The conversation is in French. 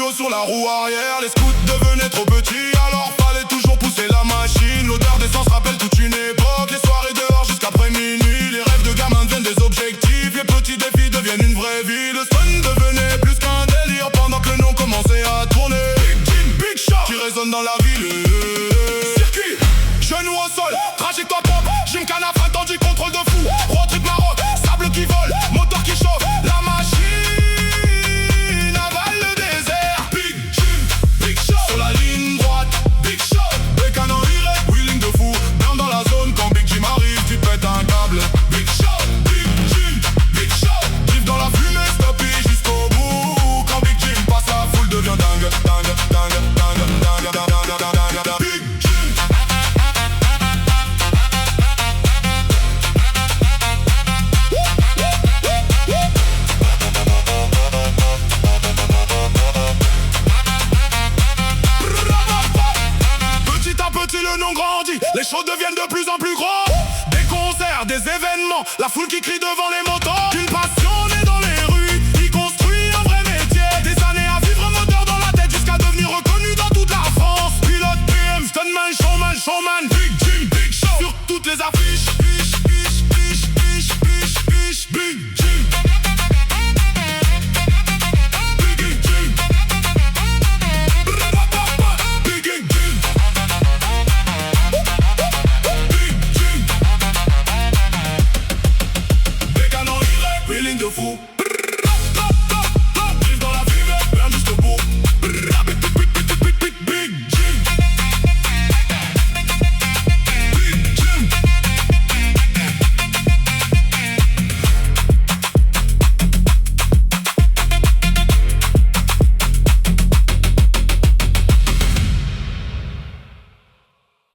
boulot sur la roue arrière. Les scouts devenaient trop petits, alors fallait toujours pousser la machine. L'odeur d'essence rappelle toute une époque. Les soirées dehors jusqu'après minuit. Les rêves de gamins deviennent des objectifs. Les petits défis deviennent une vraie vie. Le stun devenait plus qu'un délire pendant que le nom commençait à tourner. Big Jim, Big Shot qui résonne dans la ville. Circuit, genou au sol, trajectoire pop, Gymkhana attendu, contrôle de fou. Road trip Maroc, sable qui vole, moteur qui chauffe. La machine avale le désert. Big Jim, Big Shot sur la ligne droite. Big Shot, Bécano iré, wheeling de fou. Down dans la zone quand Big Jim arrive, tu pètes un câble. Big Shot, Big Jim, Big Shot. Drift dans la fumée, stoppé jusqu'au bout. Quand Big Jim passe, la foule devient dingue, dingue, dingue, dingue, dingue, dingue, dingue, dingue, dingue. Big Jim. Petit à petit le nom grandit, les shows deviennent de plus en plus gros. Des concerts, des événements, la foule qui crie devant les motos. Une passion née dans les rues, y construit un vrai métier. Des années à vivre moteur dans la tête jusqu'à devenir reconnu dans toute la France. Pilote PM, stuntman, showman, showman. Big Jim, Big Show sur toutes les affiches.